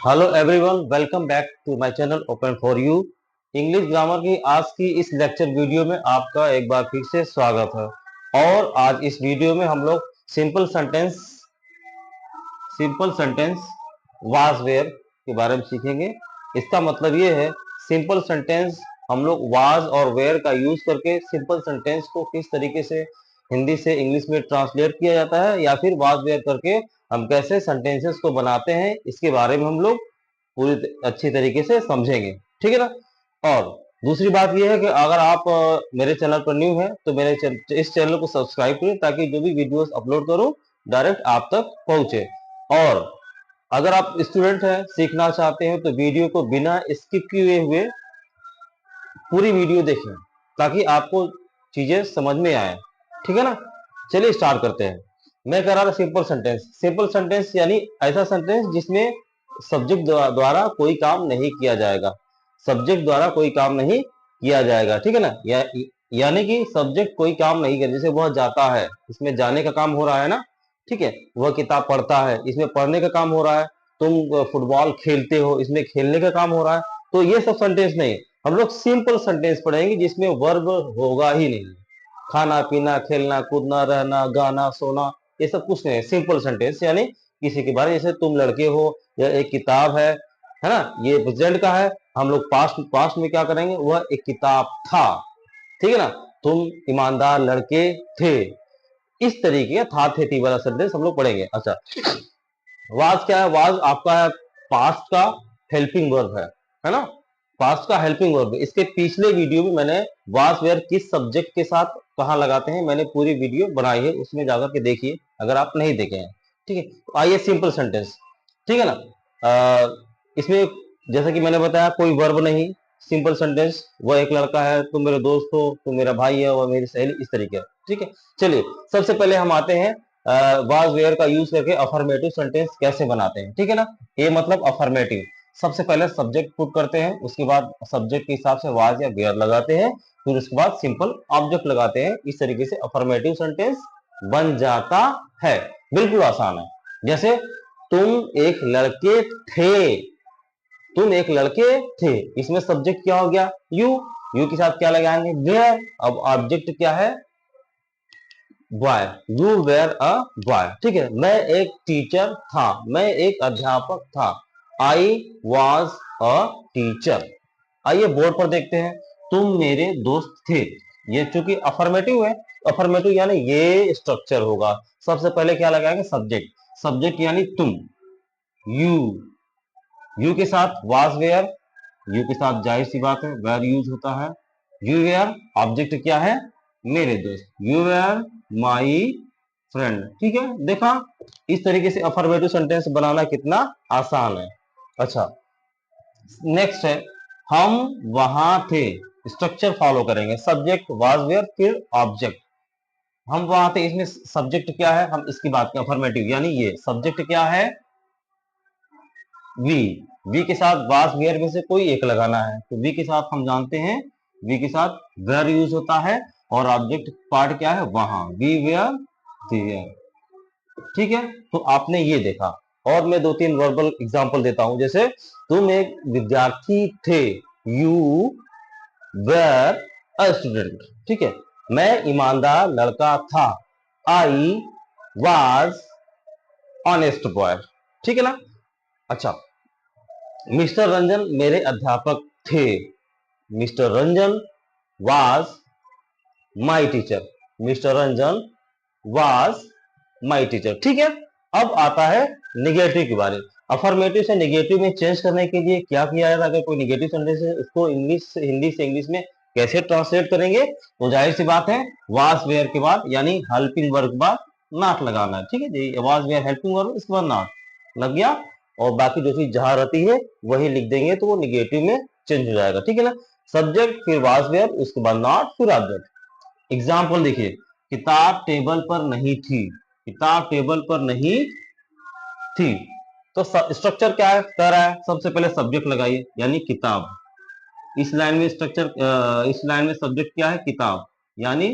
Hello everyone, welcome back to my channel open for you. English grammar की आज की इस लेक्चर वीडियो में आपका एक बार फिर से स्वागत है। और आज इस वीडियो में हम लोग सिंपल सेंटेंस वाज वेयर के बारे में सीखेंगे। इसका मतलब ये है, सिंपल सेंटेंस हम लोग वाज और वेयर का यूज करके सिंपल सेंटेंस को किस तरीके से हिंदी से इंग्लिश में ट्रांसलेट किया जाता है, या फिर वाज वेयर करके हम कैसे सेंटेंसेस को बनाते हैं, इसके बारे में हम लोग पूरी अच्छी तरीके से समझेंगे। ठीक है ना। और दूसरी बात यह है कि अगर आप मेरे चैनल पर न्यू है तो इस चैनल को सब्सक्राइब करें, ताकि जो भी वीडियोस अपलोड करूं डायरेक्ट आप तक पहुंचे। और अगर आप स्टूडेंट हैं, सीखना चाहते हैं, तो वीडियो को बिना स्किप किए हुए पूरी वीडियो देखें, ताकि आपको चीजें समझ में आए। ठीक है ना। चलिए स्टार्ट करते हैं। मैं कह रहा था सिंपल सेंटेंस यानी ऐसा सेंटेंस जिसमें सब्जेक्ट द्वारा कोई काम नहीं किया जाएगा। सब्जेक्ट द्वारा कोई काम नहीं किया जाएगा। ठीक है ना। यानी कि सब्जेक्ट कोई काम नहीं कर, जैसे वह जाता है, इसमें जाने का काम हो रहा है ना। ठीक है। वह किताब पढ़ता है, इसमें पढ़ने का काम हो रहा है। तुम फुटबॉल खेलते हो, इसमें खेलने का काम हो रहा है। तो ये सब सेंटेंस नहीं, हम लोग सिंपल सेंटेंस पढ़ेंगे जिसमें वर्ब होगा ही नहीं। खाना पीना, खेलना कूदना, रहना गाना सोना, ये सब कुछ नहीं है। सिंपल सेंटेंस यानी किसी के बारे में, जैसे तुम लड़के हो, या एक किताब है ना। ये प्रेजेंट का है। हम लोग पास्ट पास्ट में क्या करेंगे, वह एक किताब था। ठीक है ना। तुम ईमानदार लड़के थे। इस तरीके का था थे थी वाला सेंटेंस हम लोग पढ़ेंगे। अच्छा, वाज क्या है? वाज आपका है पास्ट का हेल्पिंग वर्ब है ना। पास्ट का हेल्पिंग वर्ब। इसके पिछले वीडियो में मैंने वाज वेयर किस सब्जेक्ट के साथ कहाँ लगाते हैं, मैंने पूरी वीडियो बनाई है, उसमें जाकर के देखिए अगर आप नहीं देखे हैं। ठीक है। तो आइए सिंपल सेंटेंस। ठीक है ना। इसमें जैसा कि मैंने बताया, कोई वर्ब नहीं। सिंपल सेंटेंस, वह एक लड़का है, तुम मेरे दोस्त हो, तुम मेरा भाई है, वह मेरी सहेली, इस तरीके। ठीक है। चलिए सबसे पहले हम आते हैं वाज वेयर का यूज करके अफर्मेटिव सेंटेंस कैसे बनाते हैं। ठीक है ना। ये मतलब अफर्मेटिव, सबसे पहले सब्जेक्ट पुट करते हैं, उसके बाद सब्जेक्ट के हिसाब से वाज या वेयर लगाते हैं, फिर उसके बाद सिंपल ऑब्जेक्ट लगाते हैं। इस तरीके से अफर्मेटिव सेंटेंस बन जाता है। बिल्कुल आसान है। जैसे तुम एक लड़के थे, तुम एक लड़के थे, इसमें सब्जेक्ट क्या हो गया? यू। यू के साथ क्या लगाएंगे? वेयर। अब ऑब्जेक्ट क्या है? Boy. You were a boy. ठीक है। मैं एक टीचर था, मैं एक अध्यापक था। I was a teacher. आइए बोर्ड पर देखते हैं। तुम मेरे दोस्त थे। ये चूंकि अफर्मेटिव है, अफर्मेटिव यानी ये स्ट्रक्चर होगा। सबसे पहले क्या लगाएंगे? सब्जेक्ट। सब्जेक्ट यानी तुम, यू। यू के साथ वाज वेयर, यू के साथ जाहिर सी बात है वेयर यूज होता है। यू वेयर ऑब्जेक्ट क्या है? मेरे दोस्त। You were my friend. ठीक है। देखा, इस तरीके से अफर्मेटिव सेंटेंस बनाना कितना आसान है। अच्छा, नेक्स्ट है हम वहां थे। स्ट्रक्चर फॉलो करेंगे, सब्जेक्ट वाज वेयर फिर ऑब्जेक्ट। हम वहां थे, इसमें सब्जेक्ट क्या है? हम इसकी बात करें अफर्मेटिव यानी ये सब्जेक्ट क्या है? वी। वी के साथ वाज वेयर में से कोई एक लगाना है, तो वी के साथ हम जानते हैं वी के साथ वेयर यूज होता है, और ऑब्जेक्ट पार्ट क्या है? वहां, वी वेयर देयर। ठीक है। तो आपने ये देखा, और मैं दो तीन वर्बल एग्जांपल देता हूं। जैसे तुम एक विद्यार्थी थे, यू वेर अ स्टूडेंट। ठीक है। मैं ईमानदार लड़का था, आई वाज ऑनेस्ट बॉय। ठीक है ना। अच्छा, मिस्टर रंजन मेरे अध्यापक थे। Mister Ranjan was my teacher. Mister Ranjan was my teacher. ठीक है। अब आता है निगेटिव के बारे में। अफर्मेटिव से निगेटिव में चेंज करने के लिए क्या किया जाता है? अगर कोई निगेटिव सेंटेंस है, उसको इंग्लिश से हिंदी से इंग्लिश में कैसे ट्रांसलेट करेंगे? तो जाहिर सी बात है, वाज वेयर के बाद यानी हेल्पिंग वर्ब के बाद नॉट लगाना है। ठीक है जी। वाज वेयर हेल्पिंग वर्ब, इसके बाद नॉट लग गया, और बाकी जो चीज जहां रहती है वही लिख देंगे, तो वो निगेटिव में चेंज हो जाएगा। ठीक है ना। सब्जेक्ट फिर वाज वेयर, उसके बाद नॉट फिर ऑब्जेक्ट। एग्जाम्पल देखिए, किताब टेबल पर नहीं थी। किताब टेबल पर नहीं थी। तो स्ट्रक्चर क्या है कह रहा है? सबसे पहले सब्जेक्ट लगाइए यानी किताब। इस लाइन में स्ट्रक्चर, इस लाइन में सब्जेक्ट क्या है? किताब यानी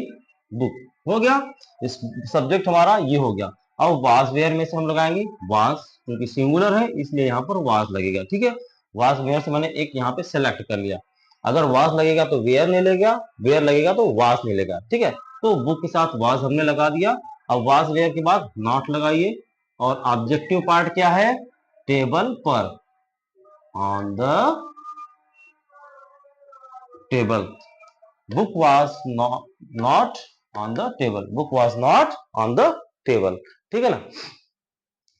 बुक। हो गया। इस सब्जेक्ट हमारा ये हो गया। अब वाज वेयर में से हम लगाएंगे वाज, क्योंकि सिंगुलर है इसलिए यहाँ पर वाज लगेगा। ठीक है, वाज वेयर से मैंने एक यहाँ पे सेलेक्ट कर लिया। अगर वाज लगेगा तो वेयर नहीं लगेगा, वेयर लगेगा तो वाज नहीं लगेगा। ठीक है, तो बुक के साथ वाज हमने लगा दिया। अब वाज वेयर के बाद नॉट लगाइए, और ऑब्जेक्टिव पार्ट क्या है, टेबल पर, on the table, book was not on the table, book was not on the table. ठीक है ना।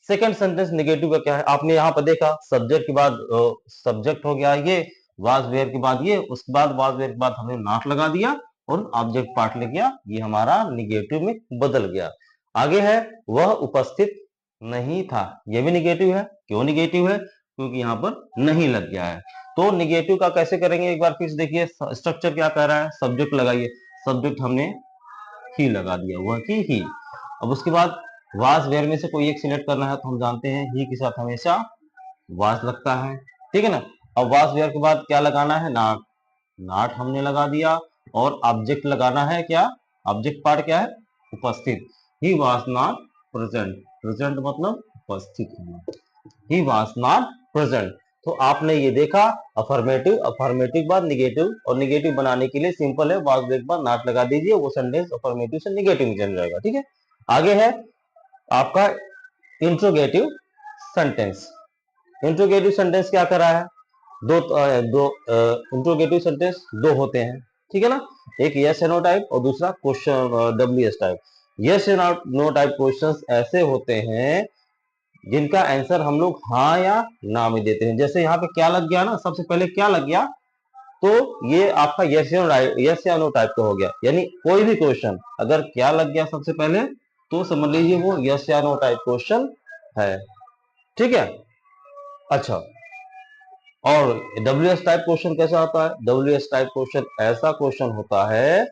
सेकंड सेंटेंस नेगेटिव का क्या है, आपने यहाँ पर देखा सब्जेक्ट के बाद सब्जेक्ट हो गया ये, वाज वेयर के बाद ये, उसके बाद वाज वेयर के बाद हमने नॉट लगा दिया और ऑब्जेक्ट पार्ट ले गया, ये हमारा निगेटिव में बदल गया। आगे है वह उपस्थित नहीं था, ये भी निगेटिव है। क्यों निगेटिव है, क्योंकि यहाँ पर नहीं लग गया है। तो निगेटिव का कैसे करेंगे, एक बार फिर से देखिए स्ट्रक्चर क्या कह रहा है, सब्जेक्ट लगाइए, सब्जेक्ट हमने ही लगा दिया, वह की ही। अब उसके बाद वाज वेयर में से कोई एक सिलेक्ट करना है, तो हम जानते हैं ही के साथ हमेशा वाज लगता है। ठीक है ना। अब वाज वेयर के बाद क्या लगाना है, नॉट, नॉट हमने लगा दिया, और ऑब्जेक्ट लगाना है क्या, ऑब्जेक्ट पार्ट क्या है, उपस्थित, he was not present, present मतलब उपस्थित होना, ही वाज नॉट प्रेजेंट। तो आपने ये देखा अफर्मेटिव, अफर्मेटिव के बाद निगेटिव, और निगेटिव बनाने के लिए सिंपल है, वाज वेयर के बाद नॉट लगा दीजिए, वो सेंटेंस अफर्मेटिव से निगेटिव में चल जाएगा। ठीक है, आगे है आपका इंट्रोगेटिव सेंटेंस। इंट्रोगेटिव सेंटेंस क्या कर रहा है, दो इंट्रोगेटिव सेंटेंस दो होते हैं। ठीक है ना, एक यस या नो टाइप और दूसरा question W S type. Yes या नो टाइप क्वेश्चंस ऐसे होते हैं जिनका आंसर हम लोग हाँ या ना में देते हैं। जैसे यहाँ पे क्या लग गया ना, सबसे पहले क्या लग गया, तो ये आपका यस या नो टाइप का हो गया। यानी कोई भी क्वेश्चन अगर क्या लग गया सबसे पहले, तो समझ लीजिए वो यस या नो टाइप क्वेश्चन है। ठीक है, अच्छा, और डब्ल्यू एस टाइप क्वेश्चन कैसा होता है, डब्ल्यू एस टाइप क्वेश्चन ऐसा क्वेश्चन होता है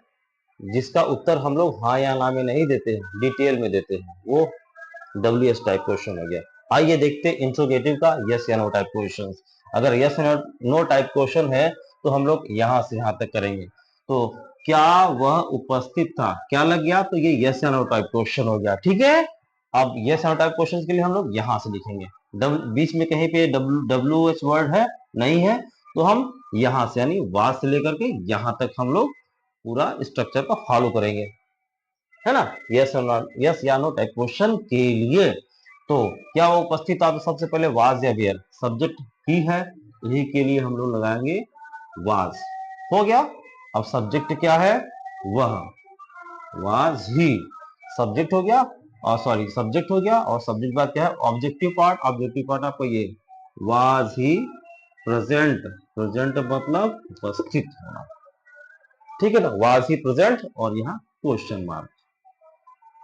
जिसका उत्तर हम लोग हाँ या ना में नहीं देते हैं, डिटेल में देते हैं, वो डब्ल्यू एस टाइप क्वेश्चन हो गया। आइए देखते हैं इंट्रोगेटिव का यस या नो टाइप क्वेश्चन। अगर यस या नो टाइप क्वेश्चन है तो हम लोग यहां से यहां तक करेंगे। तो क्या वह उपस्थित था, क्या लग गया, तो ये यस या नो टाइप क्वेश्चन हो गया। ठीक है, अब यस या नो टाइप क्वेश्चन के लिए हम लोग यहां से लिखेंगे, बीच में कहीं पे डब्ल्यू एच वर्ड है नहीं है, तो हम यहां से यानी वाज से लेकर के यहां तक हम लोग पूरा स्ट्रक्चर का फॉलो करेंगे, है ना। यस या नो टाइप क्वेश्चन के लिए तो क्या वो उपस्थित था, तो सबसे पहले वाज या वेयर, सब्जेक्ट ही है, यही के लिए हम लोग लगाएंगे वाज, हो गया। अब सब्जेक्ट क्या है, वह, वाज ही, सब्जेक्ट हो गया, और सॉरी सब्जेक्ट हो गया, और सब्जेक्ट बाद क्या है, ऑब्जेक्टिव पार्ट, ऑब्जेक्टिव पार्ट आपको ये वाज ही प्रेजेंट, प्रेजेंट मतलब उपस्थित होना। ठीक है ना, वाज ही प्रेजेंट, और यहाँ क्वेश्चन मार्क,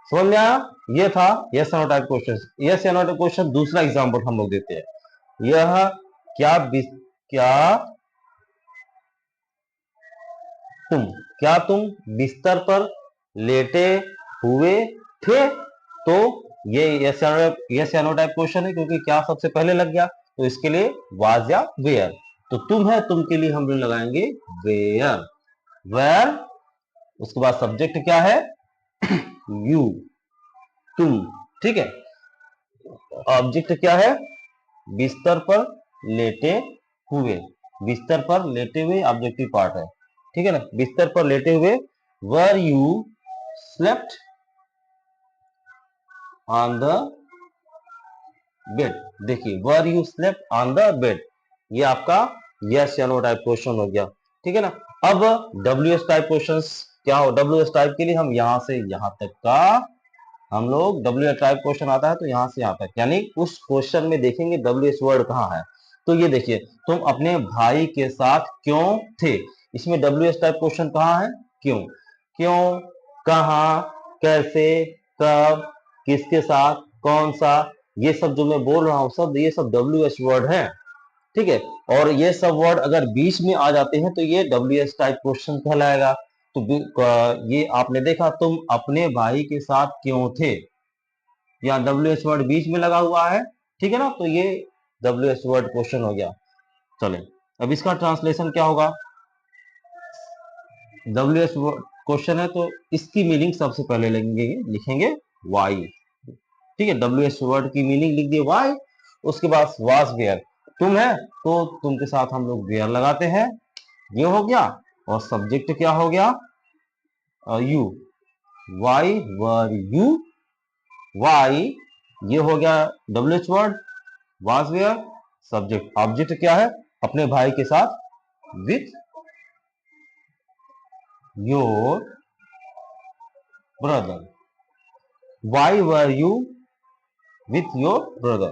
समझ में आया। ये था यस या नो टाइप क्वेश्चन। यस या नो टाइप क्वेश्चन दूसरा एग्जांपल हम लोग देते हैं, यह क्या क्या तुम, क्या तुम बिस्तर पर लेटे हुए थे, तो ये यस या नो टाइप क्वेश्चन है, क्योंकि क्या सबसे पहले लग गया, तो इसके लिए वाज या वेयर। तो तुम है, तुम के लिए हम लोग लगाएंगे वेयर, वेयर। उसके बाद सब्जेक्ट क्या है, यू, तुम। ठीक है, ऑब्जेक्ट क्या है, बिस्तर पर लेटे हुए, बिस्तर पर लेटे हुए ऑब्जेक्टिव पार्ट है। ठीक है ना, बिस्तर पर लेटे हुए, were you slept on the bed, देखिए were you slept on the bed, ये आपका यस या नो टाइप क्वेश्चन हो गया। ठीक है ना। अब डब्ल्यू एस टाइप क्वेश्चन क्या हो, डब्ल्यू एस टाइप के लिए हम यहां से यहां तक का, हम लोग डब्ल्यू एस टाइप क्वेश्चन आता है तो यहां से यहां तक, यानी उस क्वेश्चन में देखेंगे डब्ल्यू एस वर्ड कहां है। तो ये देखिए, तुम अपने भाई के साथ क्यों थे, इसमें डब्ल्यू एस टाइप क्वेश्चन कहां है, क्यों, क्यों, कहां, कैसे, कब, किसके साथ, कौन सा, ये सब जो मैं बोल रहा हूं सब, ये सब डब्ल्यू एस वर्ड है। ठीक है, और ये सब वर्ड अगर बीच में आ जाते हैं तो ये डब्ल्यू एस टाइप क्वेश्चन कहलाएगा। तो ये आपने देखा, तुम अपने भाई के साथ क्यों थे, या डब्ल्यू एस वर्ड बीच में लगा हुआ है। ठीक है ना, तो ये डब्ल्यू एस वर्ड क्वेश्चन हो गया। चले, अब इसका ट्रांसलेशन क्या होगा, डब्ल्यू एस क्वेश्चन है तो इसकी मीनिंग सबसे पहले लेंगे, लिखेंगे वाई। ठीक है, WH वर्ड की मीनिंग लिख दिए वाई, उसके बाद वाज वेयर, तुम है तो तुम के साथ हम लोग वेयर लगाते हैं, ये हो गया। और सब्जेक्ट क्या हो गया, you, why were you, why, ये हो गया WH word, was were, subject, object क्या है, अपने भाई के साथ, with your brother, why were you with your brother,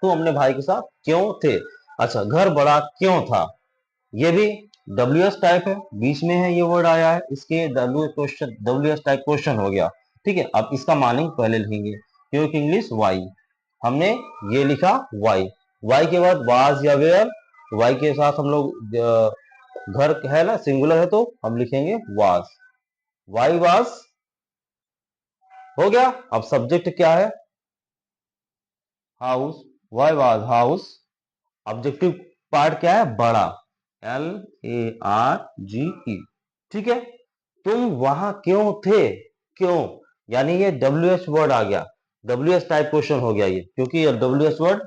तुम अपने भाई के साथ क्यों थे। अच्छा, घर बड़ा क्यों था, ये भी WH टाइप है, बीच में है ये वर्ड आया है, इसके WH टाइप क्वेश्चन हो गया। ठीक है, अब इसका मानिंग पहले लिखेंगे, क्योंकि इंग्लिश वाई, हमने ये लिखा वाई, वाई के बाद वाज या वेयर, वाई के साथ हम लोग घर है ना, सिंगुलर है तो हम लिखेंगे वाज, वाई वाज हो गया। अब सब्जेक्ट क्या है, house, why was house, objective part क्या है, बड़ा, LARGE, ठीक है। तुम वहां क्यों थे, क्यों, यानी ये WH वर्ड आ गया, WH टाइप क्वेश्चन हो गया ये, क्योंकि ये WH वर्ड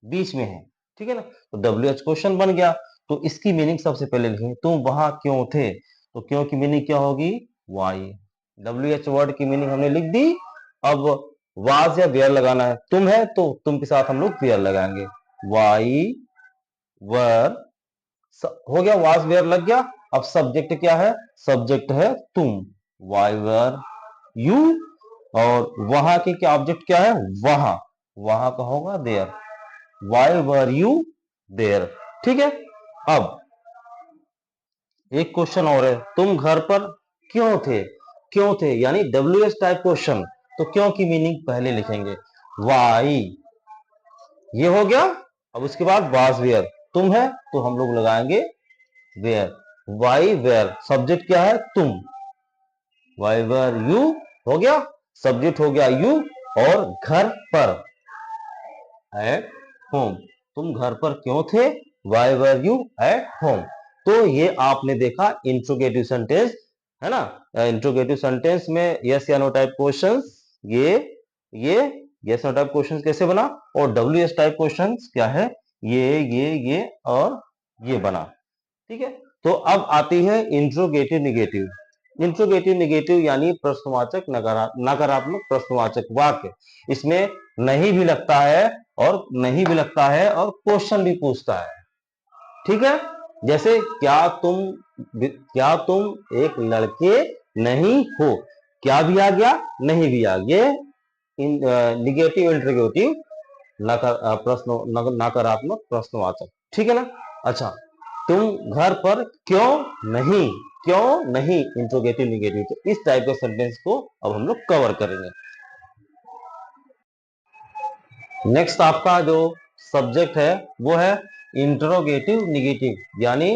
बीच में है, ठीक है ना, तो WH क्वेश्चन बन गया। तो इसकी मीनिंग सबसे पहले लिखेंगे, तुम वहां क्यों थे, तो क्यों की मीनिंग क्या होगी, वाई, WH वर्ड की मीनिंग हमने लिख दी। अब वाज या वेयर लगाना है, तुम है तो तुम के साथ हम लोग वेयर लगाएंगे, वाई वर, हो गया, वाज वेयर लग गया। अब सब्जेक्ट क्या है, सब्जेक्ट है तुम, वाई वर यू, और वहां के क्या ऑब्जेक्ट क्या है, वहां, वहां का होगा there, why were you there, ठीक है। अब एक क्वेश्चन और है, तुम घर पर क्यों थे, क्यों थे यानी WH टाइप क्वेश्चन, तो क्यों की मीनिंग पहले लिखेंगे, वाई, ये हो गया। अब उसके बाद वाज वेयर, तुम है तो हम लोग लगाएंगे वेयर, वाई वेयर, सब्जेक्ट क्या है तुम, वाई वेयर यू, हो गया, सब्जेक्ट हो गया यू, और घर पर, एट होम, तुम घर पर क्यों थे, why were you at home. तो ये आपने देखा इंट्रोगेटिव सेंटेंस, है ना, इंट्रोगेटिव सेंटेंस में यस या नो टाइप क्वेश्चंस, ये यस नो टाइप क्वेश्चंस कैसे बना, और WH टाइप क्वेश्चंस क्या है, ये और ये बना, ठीक है। तो अब आती है इंट्रोगेटिव निगेटिव, इंट्रोगेटिव निगेटिव यानी प्रश्नवाचक नकारात्मक प्रश्नवाचक वाक्य, इसमें नहीं भी लगता है और नहीं भी लगता है और क्वेश्चन भी पूछता है, ठीक है। जैसे क्या तुम एक लड़के नहीं हो, क्या भी आ गया, नहीं भी आ गया, निगेटिव इंट्रोगेटिव नकारात्मक प्रश्नवाचक, ठीक है ना। अच्छा, तुम घर पर क्यों नहीं, क्यों नहीं, इंट्रोगेटिव निगेटिव, तो इस टाइप के सेंटेंस को अब हम लोग कवर करेंगे। नेक्स्ट आपका जो सब्जेक्ट है वो है इंट्रोगेटिव निगेटिव यानी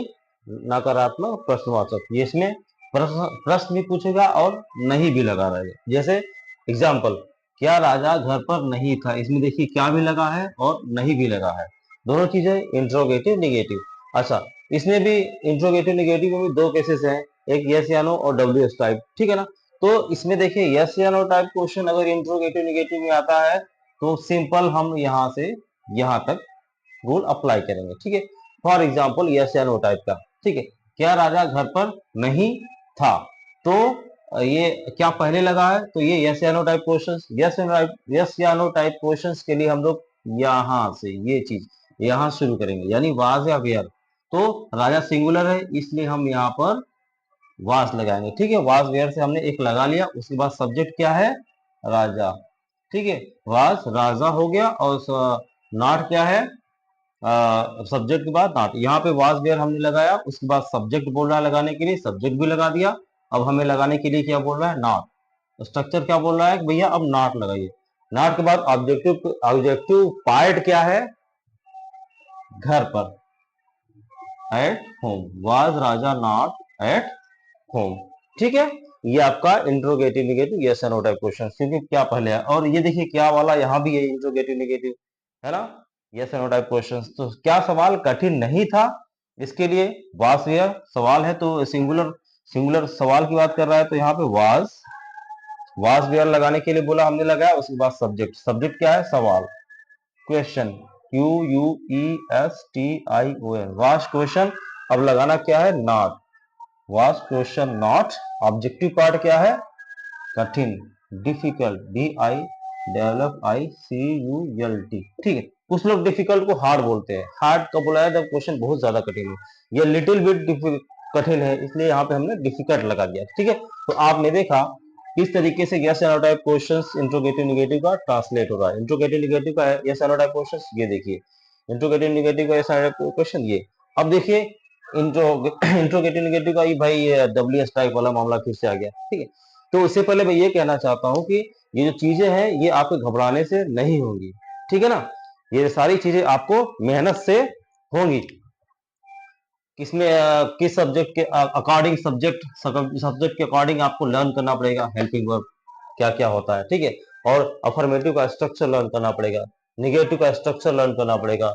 नकारात्मक प्रश्नवाचक, ये इसमें प्रश्न भी पूछेगा और नहीं भी लगा रहेगा। जैसे एग्जाम्पल, क्या राजा घर पर नहीं था, इसमें देखिए क्या भी लगा है और नहीं भी लगा है, दोनों चीजें इंट्रोगेटिव निगेटिव। अच्छा, इसमें भी इंट्रोगेटिव निगेटिव में भी दो केसेस हैं, एक यस या नो और WH टाइप, ठीक है ना। तो इसमें देखिए यस या नो टाइप क्वेश्चन अगर इंट्रोगेटिव निगेटिव में आता है तो सिंपल हम यहां से यहां तक रूल अप्लाई करेंगे, ठीक है। फॉर एग्जाम्पल यस या नो टाइप का, ठीक है, क्या राजा घर पर नहीं था, तो ये क्या पहले लगा है, तो ये यस या नो टाइप क्वेश्चंस, यस या नो टाइप क्वेश्चंस के लिए हम लोग यहां से ये चीज यहां शुरू करेंगे, यानी वाज या वेयर, तो राजा सिंगुलर है इसलिए हम यहाँ पर वाज लगाएंगे, ठीक है। वाज वेयर से हमने एक लगा लिया, उसके बाद सब्जेक्ट क्या है, राजा, ठीक है, वाज राजा हो गया, और नॉट क्या है, सब्जेक्ट के बाद नॉट, यहाँ पे वाज वेयर हमने लगाया, उसके बाद सब्जेक्ट बोल रहा है लगाने के लिए, सब्जेक्ट भी लगा दिया। अब हमें लगाने के लिए क्या बोल रहा है, नॉट, स्ट्रक्चर क्या बोल रहा है भैया, अब नॉट लगाइए, नॉट के बाद ऑब्जेक्टिव, ऑब्जेक्टिव पार्ट क्या है, घर पर, at home, was Raja not at home, ठीक है। ये आपका interrogative negative yes and no type question, क्योंकि क्या पहले है, और ये देखिए क्या वाला यहाँ भी है इंट्रोगेटिव निगेटिव, है ना, yes and no type question. तो क्या सवाल कठिन नहीं था, इसके लिए वाज वेयर सवाल है तो सिंगुलर, सिंगुलर सवाल की बात कर रहा है तो यहाँ पे वाज वाज वेयर लगाने के लिए बोला हमने, लगाया, उसके बाद सब्जेक्ट, सब्जेक्ट क्या है, सवाल, क्वेश्चन, QUESTION, वाज क्वेश्चन। अब लगाना क्या है, not, was question not. Objective part क्या है, कठिन, डिफिकल्ट, DICULT, ठीक है। कुछ लोग डिफिकल्ट को हार्ड बोलते हैं, हार्ड कब बोला है, जब क्वेश्चन बहुत ज्यादा कठिन है। ये लिटिल बिट कठिन है, इसलिए यहाँ पे हमने डिफिकल्ट लगा दिया, ठीक है। तो आपने देखा किस तरीके से yes and no type questions interrogative negative का ट्रांसलेट हो रहा है। इंट्रोगेटिव नेगेटिव का yes and no type questions ये देखिए, इंट्रोगेटिव नेगेटिव का yes and no type question ये। अब देखिए इंट्रोगेटिव नेगेटिव का ये भाई WS टाइप वाला मामला फिर से आ गया, ठीक है। तो उससे पहले मैं ये कहना चाहता हूं कि ये जो चीजें हैं ये आपके घबराने से नहीं होंगी, ठीक है ना। ये सारी चीजें आपको मेहनत से होंगी। किसमें किस सब्जेक्ट के अकॉर्डिंग, सब्जेक्ट के अकॉर्डिंग आपको लर्न करना पड़ेगा हेल्पिंग वर्ब क्या क्या होता है, ठीक है। और अफर्मेटिव का स्ट्रक्चर लर्न करना पड़ेगा, निगेटिव का स्ट्रक्चर लर्न करना पड़ेगा,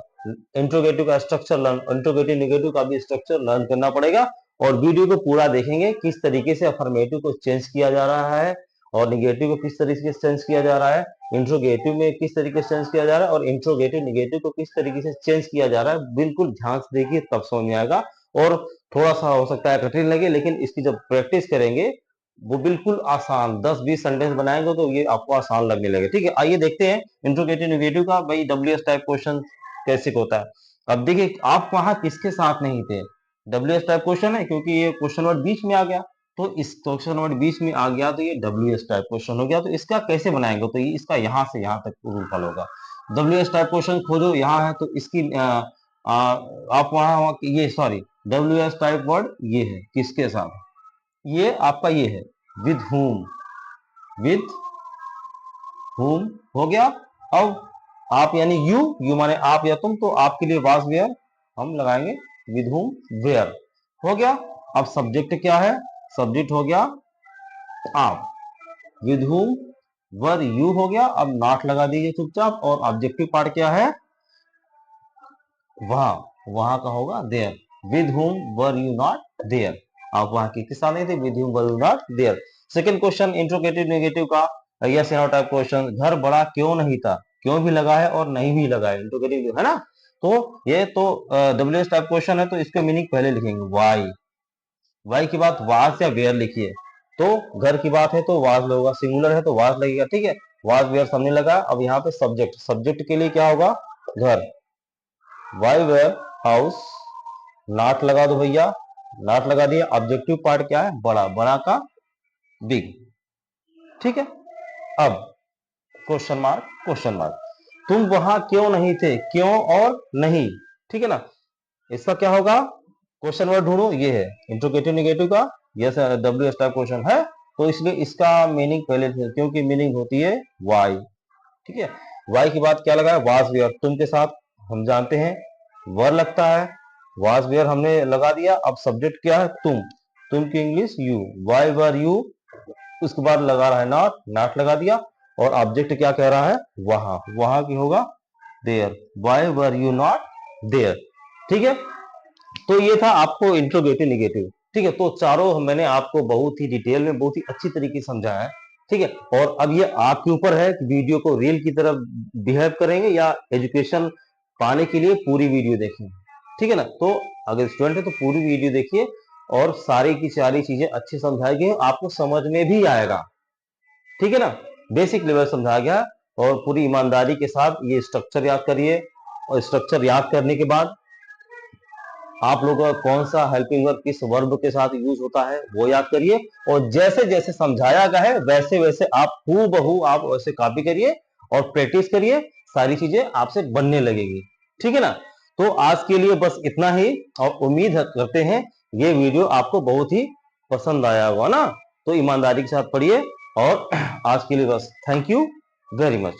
इंट्रोगेटिव का स्ट्रक्चर लर्न, इंट्रोगेटिव निगेटिव का भी स्ट्रक्चर लर्न करना पड़ेगा। और वीडियो को पूरा देखेंगे किस तरीके से अफर्मेटिव को चेंज किया जा रहा है और निगेटिव को किस तरीके से चेंज किया जा रहा है, इंट्रोगेटिव में किस तरीके से चेंज किया जा रहा है और इंट्रोगेटिव निगेटिव को किस तरीके से चेंज किया जा रहा है। बिल्कुल ध्यान से देखिए तब समझ में आएगा। और थोड़ा सा हो सकता है कठिन लगे, लेकिन इसकी जब प्रैक्टिस करेंगे वो बिल्कुल आसान, 10-20 सेंटेंस बनाएंगे तो ये आपको आसान लगने लगे, ठीक है। आइए देखते हैं इंट्रोगेटिव नेगेटिव का भाई WS टाइप क्वेश्चन कैसे होता है। अब देखिए आप वहां किसके साथ नहीं थे, WS टाइप क्वेश्चन है क्योंकि ये क्वेश्चन वर्ड बीच में आ गया, तो इस क्वेश्चन वर्ड बीच में आ गया तो ये WS टाइप क्वेश्चन हो गया। तो इसका कैसे बनाएंगे, तो ये इसका यहां से यहां तक रूल फॉलो होगा। WS टाइप क्वेश्चन खोजो यहाँ है तो इसकी आप वहां ये सॉरी WS टाइप वर्ड ये है किसके साथ, ये आपका ये है विद whom, विद whom हो गया। अब आप यानी यू माने आप या तुम, तो आपके लिए वाज वेयर हम लगाएंगे विद whom वेयर, हो गया। अब सब्जेक्ट क्या है, सब्जेक्ट हो गया आप, विद whom वर यू हो गया। अब नॉट लगा दीजिए चुपचाप। और ऑब्जेक्टिव पार्ट क्या है, वहां वहां का होगा there, with whom were you not there, आप वहां किसके साथ नहीं थे, with whom were you not there. Second question interrogative negative का यस या नो टाइप क्वेश्चन, घर बड़ा क्यों नहीं था, क्यों भी लगा है और नहीं भी लगा है, इंट्रोगेटिव है ना। तो ये तो WS टाइप क्वेश्चन है तो इसके मीनिंग पहले लिखेंगे वाई, वाई की बात वाज या वेयर लिखिए। तो घर की बात है तो वाज लगेगा, सिंगुलर है तो वाज लगेगा, ठीक है। वाज वेयर सामने लगा। अब यहाँ पे सब्जेक्ट, सब्जेक्ट के लिए क्या होगा, घर, वाई वेयर हाउस, नॉट लगा दो भैया, नॉट लगा दिया। ऑब्जेक्टिव पार्ट क्या है, बड़ा, बड़ा का बिग, ठीक है। अब क्वेश्चन मार्क, क्वेश्चन मार्क, तुम वहां क्यों नहीं थे, क्यों और नहीं, ठीक है ना। इसका क्या होगा, क्वेश्चन वर्ड ढूंढो, ये है इंट्रोगेटिव नेगेटिव का यस WS टाइप क्वेश्चन है तो इसलिए इसका मीनिंग पहले से, क्योंकि मीनिंग होती है वाई, ठीक है। वाई की बात क्या लगा है, वाज वेयर, तुम के साथ हम जानते हैं वर लगता है, वाज वेयर हमने लगा दिया। अब सब्जेक्ट क्या है, तुम की English you, why were you, उसके बाद लगा रहा है नॉट, नॉट लगा दिया। और ऑब्जेक्ट क्या कह रहा है, वहां, वहां की होगा there, why were you not there, ठीक है। तो ये था आपको इंट्रोगेटिव नेगेटिव, ठीक है। तो चारों मैंने आपको बहुत ही डिटेल में बहुत ही अच्छी तरीके से समझाया है, ठीक है। और अब ये आपके ऊपर है कि वीडियो को रील की तरह बिहेव करेंगे या एजुकेशन पाने के लिए पूरी वीडियो देखें, ठीक है ना। तो अगर स्टूडेंट है तो पूरी वीडियो देखिए और सारी की सारी चीजें अच्छी समझाई गई, आपको समझ में भी आएगा, ठीक है ना। बेसिक लेवल समझा गया और पूरी ईमानदारी के साथ ये स्ट्रक्चर याद करिए। और स्ट्रक्चर याद करने के बाद आप लोगों का कौन सा हेल्पिंग वर्ब किस वर्ब के साथ यूज होता है वो याद करिए। और जैसे जैसे समझाया गया है वैसे वैसे आप हूबहू आप वैसे कॉपी करिए और प्रैक्टिस करिए, सारी चीजें आपसे बनने लगेगी, ठीक है ना। तो आज के लिए बस इतना ही और उम्मीद करते हैं ये वीडियो आपको बहुत ही पसंद आया होगा ना। तो ईमानदारी के साथ पढ़िए और आज के लिए बस थैंक यू वेरी मच।